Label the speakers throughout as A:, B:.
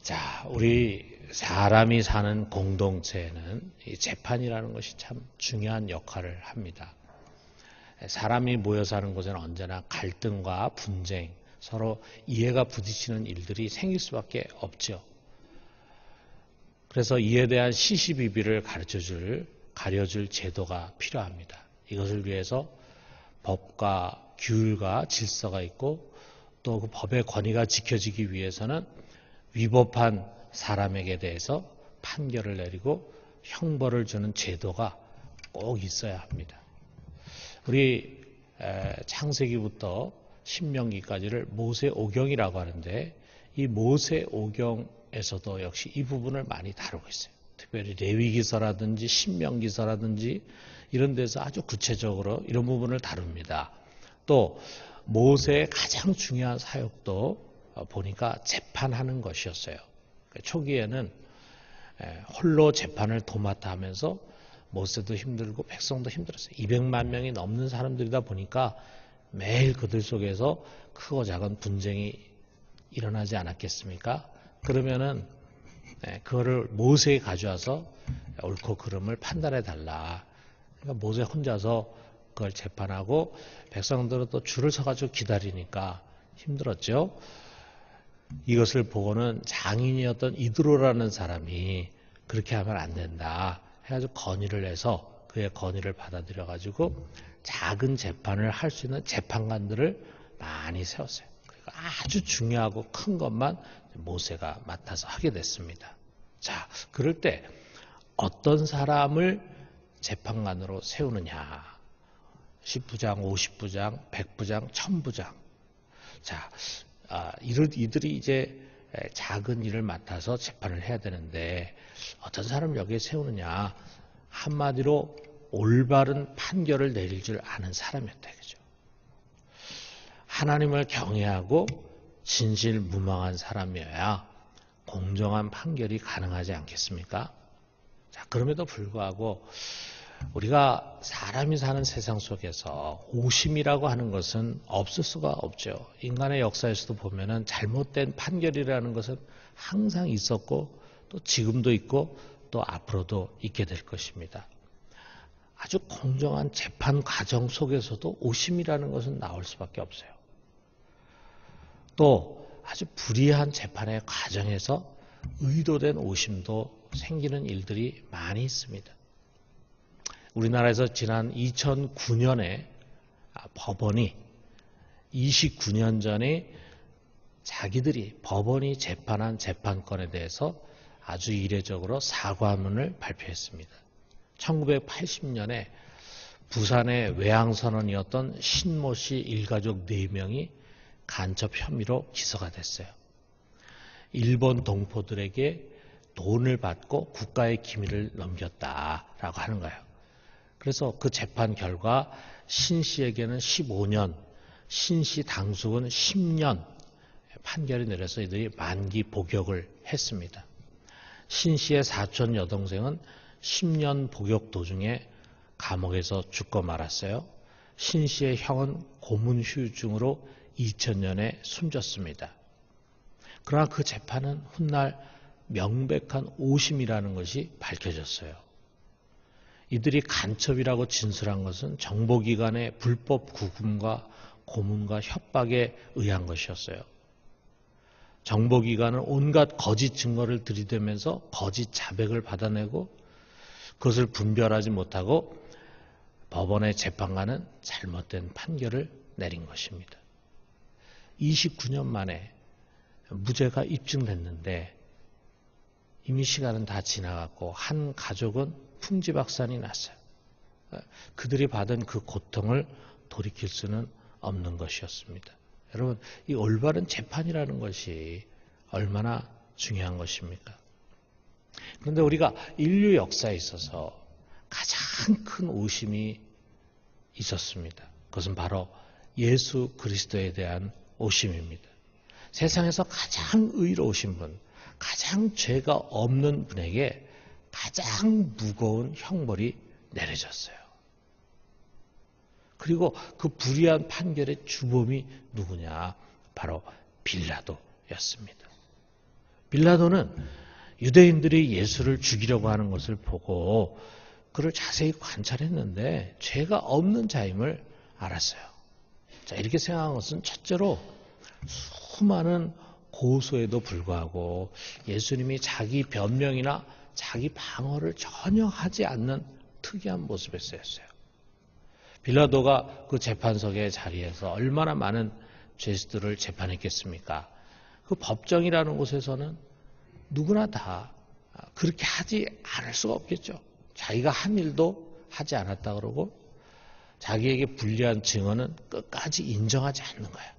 A: 자, 우리 사람이 사는 공동체에는 이 재판이라는 것이 참 중요한 역할을 합니다. 사람이 모여 사는 곳에는 언제나 갈등과 분쟁, 서로 이해가 부딪히는 일들이 생길 수밖에 없죠. 그래서 이에 대한 시시비비를 가려줄 제도가 필요합니다. 이것을 위해서 법과 규율과 질서가 있고 또 그 법의 권위가 지켜지기 위해서는 위법한 사람에게 대해서 판결을 내리고 형벌을 주는 제도가 꼭 있어야 합니다. 우리 창세기부터 신명기까지를 모세오경이라고 하는데 이 모세오경에서도 역시 이 부분을 많이 다루고 있어요. 특별히 레위기서라든지 신명기서라든지 이런 데서 아주 구체적으로 이런 부분을 다룹니다. 또 모세의 가장 중요한 사역도 보니까 재판하는 것이었어요. 초기에는 홀로 재판을 도맡아 하면서 모세도 힘들고 백성도 힘들었어요. 200만 명이 넘는 사람들이다 보니까 매일 그들 속에서 크고 작은 분쟁이 일어나지 않았겠습니까? 그러면은 그거를 모세에 가져와서 옳고 그름을 판단해 달라. 그러니까 모세 혼자서 그걸 재판하고 백성들은 또 줄을 서가지고 기다리니까 힘들었죠. 이것을 보고는 장인이었던 이드로라는 사람이 그렇게 하면 안 된다 해가지고 건의를 해서 그의 건의를 받아들여가지고 작은 재판을 할 수 있는 재판관들을 많이 세웠어요. 그리고 아주 중요하고 큰 것만 모세가 맡아서 하게 됐습니다. 자, 그럴 때 어떤 사람을 재판관으로 세우느냐. 10부장, 50부장, 100부장, 1000부장. 자, 이들이 이제 작은 일을 맡아서 재판을 해야 되는데 어떤 사람을 여기에 세우느냐. 한마디로 올바른 판결을 내릴 줄 아는 사람이었다. 그죠? 하나님을 경외하고 진실무망한 사람이어야 공정한 판결이 가능하지 않겠습니까? 자, 그럼에도 불구하고 우리가 사람이 사는 세상 속에서 오심이라고 하는 것은 없을 수가 없죠. 인간의 역사에서도 보면은 잘못된 판결이라는 것은 항상 있었고 또 지금도 있고 또 앞으로도 있게 될 것입니다. 아주 공정한 재판 과정 속에서도 오심이라는 것은 나올 수밖에 없어요. 또 아주 불이한 재판의 과정에서 의도된 오심도 생기는 일들이 많이 있습니다. 우리나라에서 지난 2009년에 법원이 29년 전에 자기들이 법원이 재판한 재판권에 대해서 아주 이례적으로 사과문을 발표했습니다. 1980년에 부산의 외항선원이었던 신모 씨 일가족 4명이 간첩 혐의로 기소가 됐어요. 일본 동포들에게 돈을 받고 국가의 기밀을 넘겼다라고 하는 거예요. 그래서 그 재판 결과 신 씨에게는 15년, 신 씨 당숙은 10년 판결이 내려서 이들이 만기 복역을 했습니다. 신 씨의 사촌 여동생은 10년 복역 도중에 감옥에서 죽고 말았어요. 신 씨의 형은 고문 후유증으로 2000년에 숨졌습니다. 그러나 그 재판은 훗날 명백한 오심이라는 것이 밝혀졌어요. 이들이 간첩이라고 진술한 것은 정보기관의 불법 구금과 고문과 협박에 의한 것이었어요. 정보기관은 온갖 거짓 증거를 들이대면서 거짓 자백을 받아내고 그것을 분별하지 못하고 법원의 재판관은 잘못된 판결을 내린 것입니다. 29년 만에 무죄가 입증됐는데 이미 시간은 다 지나갔고 한 가족은 풍지박산이 났어요. 그들이 받은 그 고통을 돌이킬 수는 없는 것이었습니다. 여러분, 이 올바른 재판이라는 것이 얼마나 중요한 것입니까? 그런데 우리가 인류 역사에 있어서 가장 큰 오심이 있었습니다. 그것은 바로 예수 그리스도에 대한 오심입니다. 세상에서 가장 의로우신 분, 가장 죄가 없는 분에게 가장 무거운 형벌이 내려졌어요. 그리고 그 불의한 판결의 주범이 누구냐? 바로 빌라도였습니다. 빌라도는 유대인들이 예수를 죽이려고 하는 것을 보고 그를 자세히 관찰했는데 죄가 없는 자임을 알았어요. 자, 이렇게 생각한 것은 첫째로 수많은 고소에도 불구하고 예수님이 자기 변명이나 자기 방어를 전혀 하지 않는 특이한 모습에서였어요. 빌라도가 그 재판석의 자리에서 얼마나 많은 죄수들을 재판했겠습니까? 그 법정이라는 곳에서는 누구나 다 그렇게 하지 않을 수가 없겠죠. 자기가 한 일도 하지 않았다 그러고 자기에게 불리한 증언은 끝까지 인정하지 않는 거예요.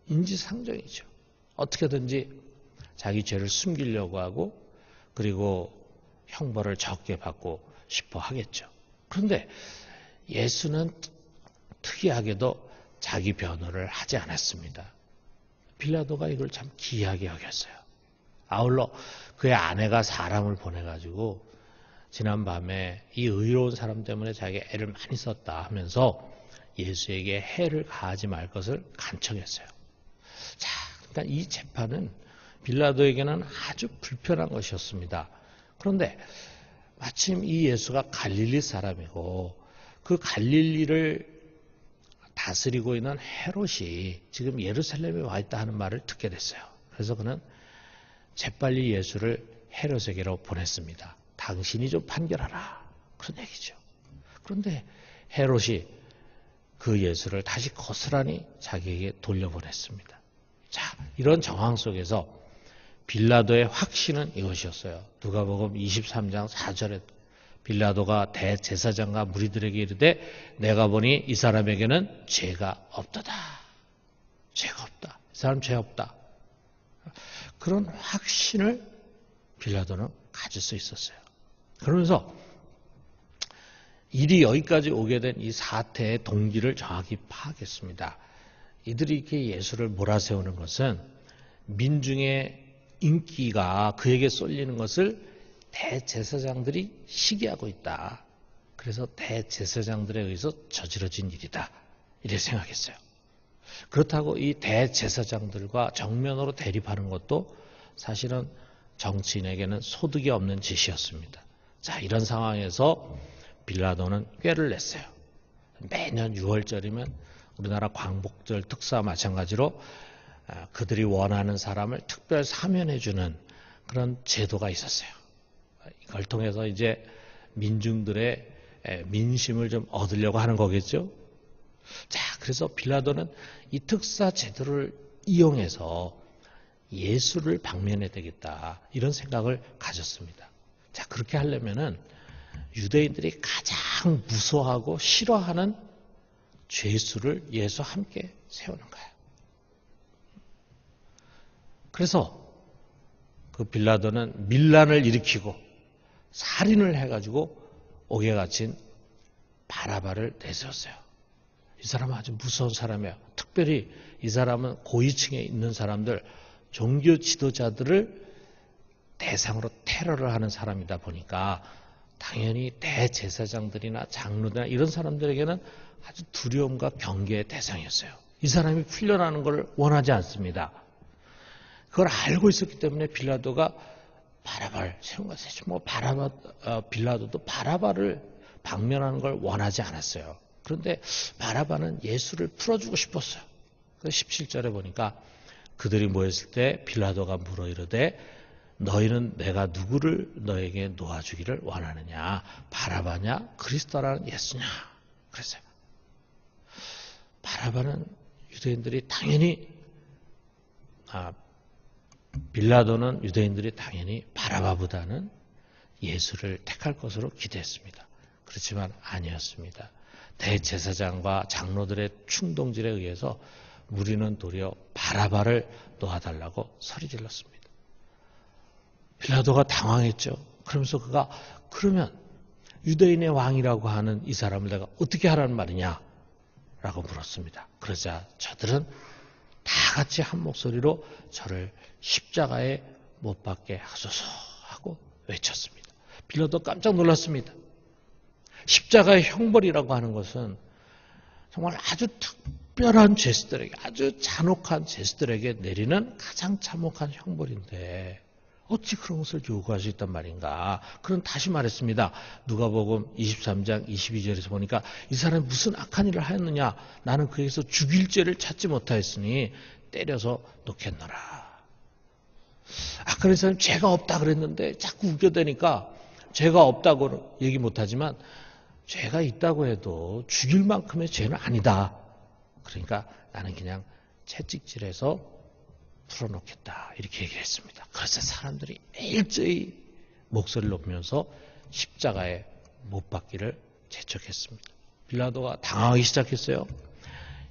A: 인지상정이죠. 어떻게든지 자기 죄를 숨기려고 하고 그리고 형벌을 적게 받고 싶어 하겠죠. 그런데 예수는 특이하게도 자기 변호를 하지 않았습니다. 빌라도가 이걸 참 기이하게 여겼어요. 아울러 그의 아내가 사람을 보내가지고 지난밤에 이 의로운 사람 때문에 자기가 애를 많이 썼다 하면서 예수에게 해를 가하지 말 것을 간청했어요. 자, 그러니까 이 재판은 빌라도에게는 아주 불편한 것이었습니다. 그런데 마침 이 예수가 갈릴리 사람이고 그 갈릴리를 다스리고 있는 헤롯이 지금 예루살렘에 와 있다 하는 말을 듣게 됐어요. 그래서 그는 재빨리 예수를 헤롯에게로 보냈습니다. 당신이 좀 판결하라. 그런 얘기죠. 그런데 헤롯이 그 예수를 다시 고스란히 자기에게 돌려보냈습니다. 자, 이런 정황 속에서 빌라도의 확신은 이것이었어요. 누가복음 23장 4절에 빌라도가 대제사장과 무리들에게 이르되 내가 보니 이 사람에게는 죄가 없도다. 죄가 없다. 이 사람 죄 없다. 그런 확신을 빌라도는 가질 수 있었어요. 그러면서 일이 여기까지 오게 된 이 사태의 동기를 정확히 파악했습니다. 이들이 이렇게 예수를 몰아세우는 것은 민중의 인기가 그에게 쏠리는 것을 대제사장들이 시기하고 있다. 그래서 대제사장들에 의해서 저지러진 일이다. 이렇게 생각했어요. 그렇다고 이 대제사장들과 정면으로 대립하는 것도 사실은 정치인에게는 소득이 없는 짓이었습니다. 자, 이런 상황에서 빌라도는 꾀를 냈어요. 매년 6월절이면 우리나라 광복절 특사와 마찬가지로 그들이 원하는 사람을 특별 사면해주는 그런 제도가 있었어요. 이걸 통해서 이제 민중들의 민심을 좀 얻으려고 하는 거겠죠. 자, 그래서 빌라도는 이 특사 제도를 이용해서 예수를 방면해야 되겠다. 이런 생각을 가졌습니다. 자, 그렇게 하려면은 유대인들이 가장 무서워하고 싫어하는 죄수를 예수와 함께 세우는 거예요. 그래서 그 빌라도는 밀란을 일으키고 살인을 해가지고 옥에 갇힌 바라바를 내세웠어요. 이 사람은 아주 무서운 사람이에요. 특별히 이 사람은 고위층에 있는 사람들, 종교 지도자들을 대상으로 테러를 하는 사람이다 보니까 당연히 대제사장들이나 장로들이나 이런 사람들에게는 아주 두려움과 경계의 대상이었어요. 이 사람이 풀려나는 걸 원하지 않습니다. 그걸 알고 있었기 때문에 빌라도가 바라바를 세운 것이죠. 빌라도도 바라바를 방면하는 걸 원하지 않았어요. 그런데 바라바는 예수를 풀어주고 싶었어요. 그래서 17절에 보니까 그들이 모였을 때 빌라도가 물어 이르되 너희는 내가 누구를 너에게 놓아주기를 원하느냐? 바라바냐? 그리스도라는 예수냐? 그랬어요. 바라바는 유대인들이 당연히 빌라도는 유대인들이 당연히 바라바보다는 예수를 택할 것으로 기대했습니다. 그렇지만 아니었습니다. 대제사장과 장로들의 충동질에 의해서 무리는 도리어 바라바를 놓아달라고 소리질렀습니다. 빌라도가 당황했죠. 그러면서 그가 그러면 유대인의 왕이라고 하는 이 사람을 내가 어떻게 하라는 말이냐? 라고 물었습니다. 그러자 저들은 다 같이 한 목소리로 저를 십자가에 못 박게 하소서 하고 외쳤습니다. 빌라도 깜짝 놀랐습니다. 십자가의 형벌이라고 하는 것은 정말 아주 특별한 죄수들에게, 아주 잔혹한 죄수들에게 내리는 가장 참혹한 형벌인데 어찌 그런 것을 요구할 수 있단 말인가. 그럼 다시 말했습니다. 누가복음 23장 22절에서 보니까 이 사람이 무슨 악한 일을 하였느냐. 나는 그에게서 죽일 죄를 찾지 못하였으니 때려서 놓겠노라. 아까 그 사람이 죄가 없다 그랬는데 자꾸 우겨대니까 죄가 없다고 얘기 못하지만 죄가 있다고 해도 죽일 만큼의 죄는 아니다. 그러니까 나는 그냥 채찍질해서 풀어놓겠다. 이렇게 얘기를 했습니다. 그래서 사람들이 일제히 목소리를 높이면서 십자가에 못 박기를 재촉했습니다. 빌라도가 당황하기 시작했어요.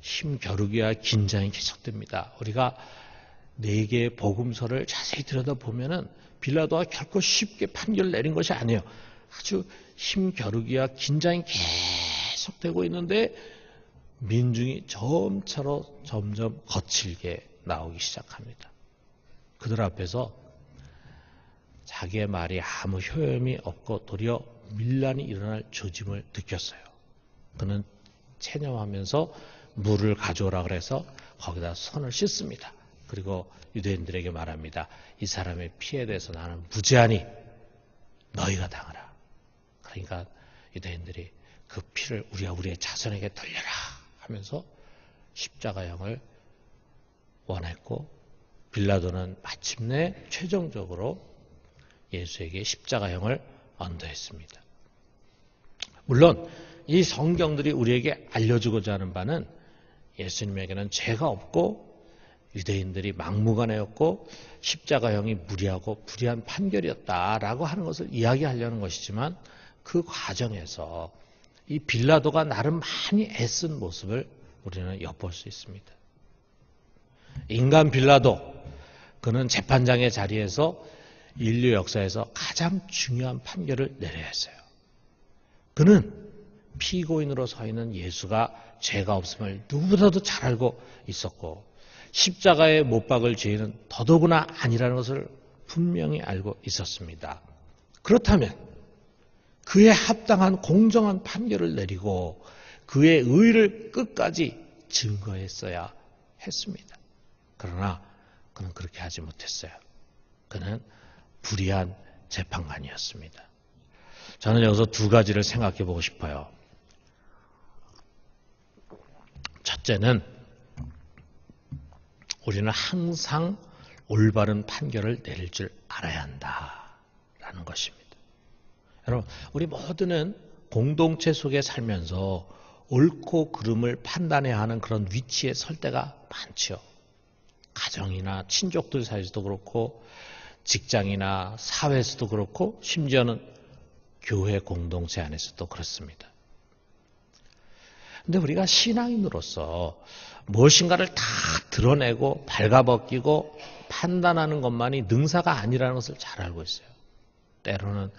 A: 힘겨루기와 긴장이 계속됩니다. 우리가 4개의 복음서를 자세히 들여다보면은 빌라도가 결코 쉽게 판결을 내린 것이 아니에요. 아주 힘겨루기와 긴장이 계속되고 있는데 민중이 점차로 점점 거칠게 나오기 시작합니다. 그들 앞에서 자기의 말이 아무 효험이 없고 도리어 밀란이 일어날 조짐을 느꼈어요. 그는 체념하면서 물을 가져오라 그래서 거기다 손을 씻습니다. 그리고 유대인들에게 말합니다. 이 사람의 피에 대해서 나는 무죄하니 너희가 당하라. 그러니까 유대인들이 그 피를 우리의 자손에게 돌려라 하면서 십자가형을 원했고 빌라도는 마침내 최종적으로 예수에게 십자가형을 언도했습니다. 물론 이 성경들이 우리에게 알려주고자 하는 바는 예수님에게는 죄가 없고 유대인들이 막무가내였고 십자가형이 무리하고 불의한 판결이었다라고 하는 것을 이야기하려는 것이지만 그 과정에서 이 빌라도가 나름 많이 애쓴 모습을 우리는 엿볼 수 있습니다. 인간 빌라도, 그는 재판장의 자리에서 인류 역사에서 가장 중요한 판결을 내려야 했어요. 그는 피고인으로 서 있는 예수가 죄가 없음을 누구보다도 잘 알고 있었고 십자가에 못 박을 죄인은 더더구나 아니라는 것을 분명히 알고 있었습니다. 그렇다면 그에 합당한 공정한 판결을 내리고 그의 의를 끝까지 증거했어야 했습니다. 그러나 그는 그렇게 하지 못했어요. 그는 불의한 재판관이었습니다. 저는 여기서 2가지를 생각해 보고 싶어요. 첫째는 우리는 항상 올바른 판결을 내릴 줄 알아야 한다라는 것입니다. 여러분, 우리 모두는 공동체 속에 살면서 옳고 그름을 판단해야 하는 그런 위치에 설 때가 많죠. 가정이나 친족들 사이에서도 그렇고 직장이나 사회에서도 그렇고 심지어는 교회 공동체 안에서도 그렇습니다. 그런데 우리가 신앙인으로서 무엇인가를 다 드러내고 발가벗기고 판단하는 것만이 능사가 아니라는 것을 잘 알고 있어요. 때로는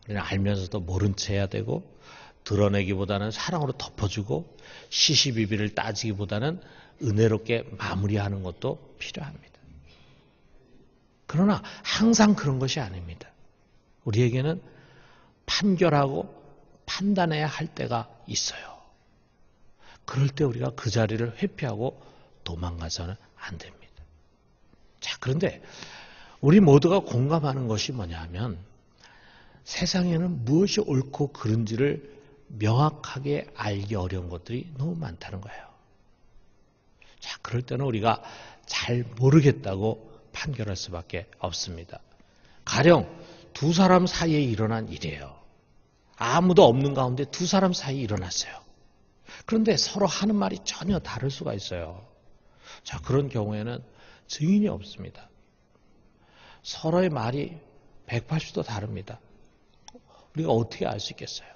A: 우리는 알면서도 모른 채 해야 되고 드러내기보다는 사랑으로 덮어주고 시시비비를 따지기보다는 은혜롭게 마무리하는 것도 필요합니다. 그러나 항상 그런 것이 아닙니다. 우리에게는 판결하고 판단해야 할 때가 있어요. 그럴 때 우리가 그 자리를 회피하고 도망가서는 안 됩니다. 자, 그런데 우리 모두가 공감하는 것이 뭐냐 하면 세상에는 무엇이 옳고 그른지를 명확하게 알기 어려운 것들이 너무 많다는 거예요. 자, 그럴 때는 우리가 잘 모르겠다고 판결할 수밖에 없습니다. 가령 2 사람 사이에 일어난 일이에요. 아무도 없는 가운데 2 사람 사이에 일어났어요. 그런데 서로 하는 말이 전혀 다를 수가 있어요. 자, 그런 경우에는 증인이 없습니다. 서로의 말이 180도 다릅니다. 우리가 어떻게 알 수 있겠어요?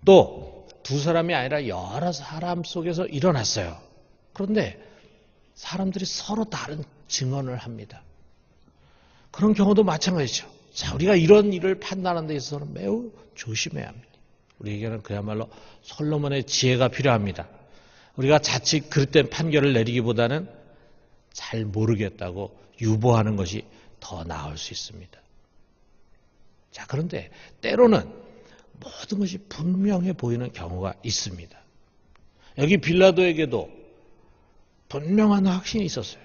A: 또 2 사람이 아니라 여러 사람 속에서 일어났어요. 그런데 사람들이 서로 다른 증언을 합니다. 그런 경우도 마찬가지죠. 자, 우리가 이런 일을 판단하는 데 있어서는 매우 조심해야 합니다. 우리에게는 그야말로 솔로몬의 지혜가 필요합니다. 우리가 자칫 그릇된 판결을 내리기보다는 잘 모르겠다고 유보하는 것이 더 나을 수 있습니다. 자, 그런데 때로는 모든 것이 분명해 보이는 경우가 있습니다. 여기 빌라도에게도 분명한 확신이 있었어요.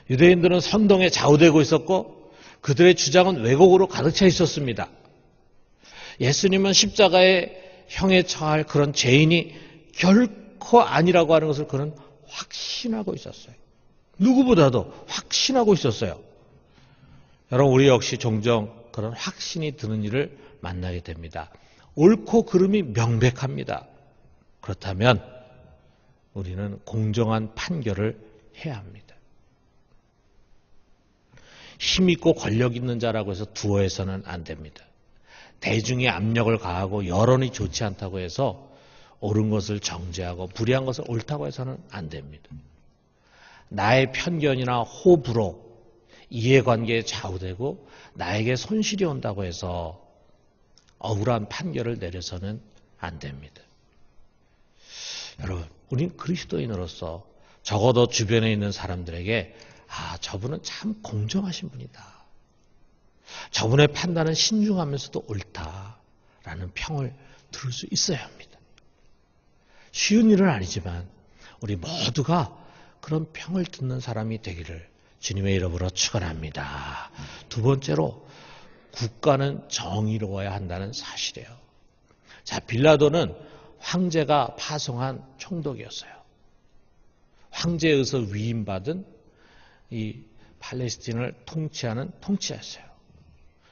A: 유대인들은 선동에 좌우되고 있었고 그들의 주장은 왜곡으로 가득 차 있었습니다. 예수님은 십자가에 형에 처할 그런 죄인이 결코 아니라고 하는 것을 그는 확신하고 있었어요. 누구보다도 확신하고 있었어요. 여러분, 우리 역시 종종 그런 확신이 드는 일을 만나게 됩니다. 옳고 그름이 명백합니다. 그렇다면 우리는 공정한 판결을 해야 합니다. 힘있고 권력 있는 자라고 해서 두어해서는 안 됩니다. 대중의 압력을 가하고 여론이 좋지 않다고 해서 옳은 것을 정죄하고 불의한 것을 옳다고 해서는 안 됩니다. 나의 편견이나 호불호, 이해관계에 좌우되고 나에게 손실이 온다고 해서 억울한 판결을 내려서는 안 됩니다. 여러분, 우리는 그리스도인으로서 적어도 주변에 있는 사람들에게 저분은 참 공정하신 분이다. 저분의 판단은 신중하면서도 옳다라는 평을 들을 수 있어야 합니다. 쉬운 일은 아니지만 우리 모두가 그런 평을 듣는 사람이 되기를 주님의 이름으로 축원합니다. 두 번째로 국가는 정의로워야 한다는 사실이에요. 자, 빌라도는 황제가 파송한 총독이었어요. 황제에 의해서 위임받은 이 팔레스틴을 통치하는 통치자였어요.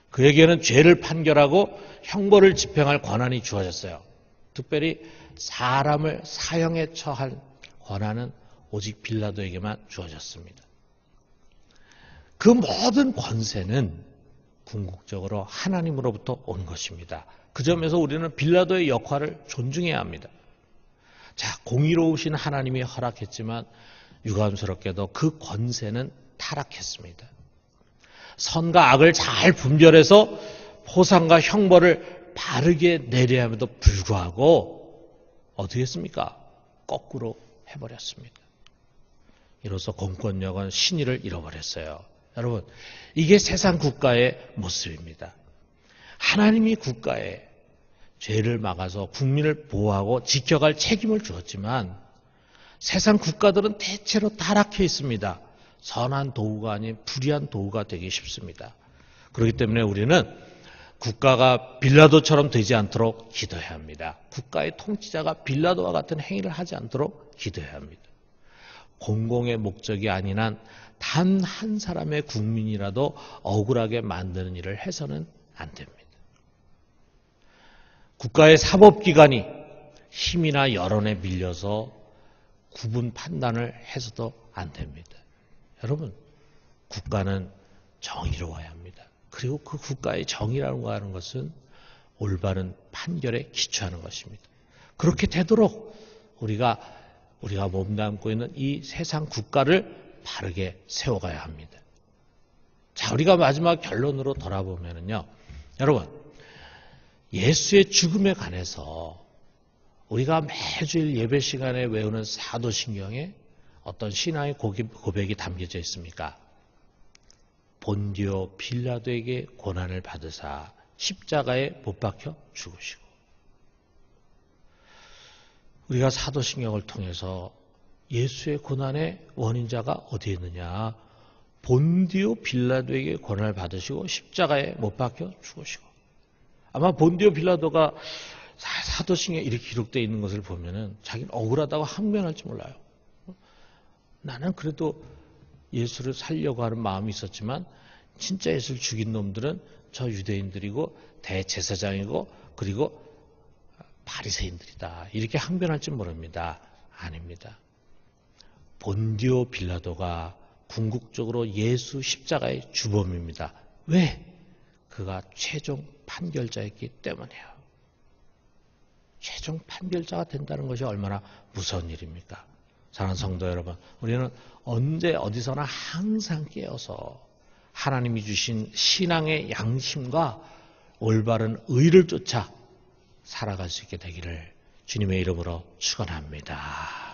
A: 그에게는 죄를 판결하고 형벌을 집행할 권한이 주어졌어요. 특별히 사람을 사형에 처할 권한은 오직 빌라도에게만 주어졌습니다. 그 모든 권세는 궁극적으로 하나님으로부터 온 것입니다. 그 점에서 우리는 빌라도의 역할을 존중해야 합니다. 자, 공의로우신 하나님이 허락했지만 유감스럽게도 그 권세는 타락했습니다. 선과 악을 잘 분별해서 포상과 형벌을 바르게 내려야 함에도 불구하고 어떻게 했습니까? 거꾸로 해버렸습니다. 이로써 공권력은 신의를 잃어버렸어요. 여러분, 이게 세상 국가의 모습입니다. 하나님이 국가에 죄를 막아서 국민을 보호하고 지켜갈 책임을 주었지만 세상 국가들은 대체로 타락해 있습니다. 선한 도구가 아닌 불의한 도구가 되기 쉽습니다. 그렇기 때문에 우리는 국가가 빌라도처럼 되지 않도록 기도해야 합니다. 국가의 통치자가 빌라도와 같은 행위를 하지 않도록 기도해야 합니다. 공공의 목적이 아닌 한 단 한 사람의 국민이라도 억울하게 만드는 일을 해서는 안 됩니다. 국가의 사법기관이 힘이나 여론에 밀려서 구분 판단을 해서도 안 됩니다. 여러분, 국가는 정의로워야 합니다. 그리고 그 국가의 정의라고 하는 것은 올바른 판결에 기초하는 것입니다. 그렇게 되도록 우리가 몸담고 있는 이 세상 국가를 바르게 세워가야 합니다. 자, 우리가 마지막 결론으로 돌아보면요. 여러분, 예수의 죽음에 관해서 우리가 매주일 예배 시간에 외우는 사도신경에 어떤 신앙의 고백이 담겨져 있습니까? 본디오 빌라도에게 고난을 받으사 십자가에 못 박혀 죽으시고. 우리가 사도신경을 통해서 예수의 고난의 원인자가 어디에 있느냐? 본디오 빌라도에게 고난을 받으시고 십자가에 못 박혀 죽으시고. 아마 본디오 빌라도가 사도신경에 이렇게 기록되어 있는 것을 보면은 자기는 억울하다고 항변할지 몰라요. 나는 그래도 예수를 살려고 하는 마음이 있었지만 진짜 예수를 죽인 놈들은 저 유대인들이고 대제사장이고 그리고 바리새인들이다. 이렇게 항변할지 모릅니다. 아닙니다. 본디오 빌라도가 궁극적으로 예수 십자가의 주범입니다. 왜? 그가 최종 판결자였기 때문이에요. 최종 판결자가 된다는 것이 얼마나 무서운 일입니까? 사랑하는 성도 여러분, 우리는 언제 어디서나 항상 깨어서 하나님이 주신 신앙의 양심과 올바른 의를 쫓아 살아갈 수 있게 되기를 주님의 이름으로 축원합니다.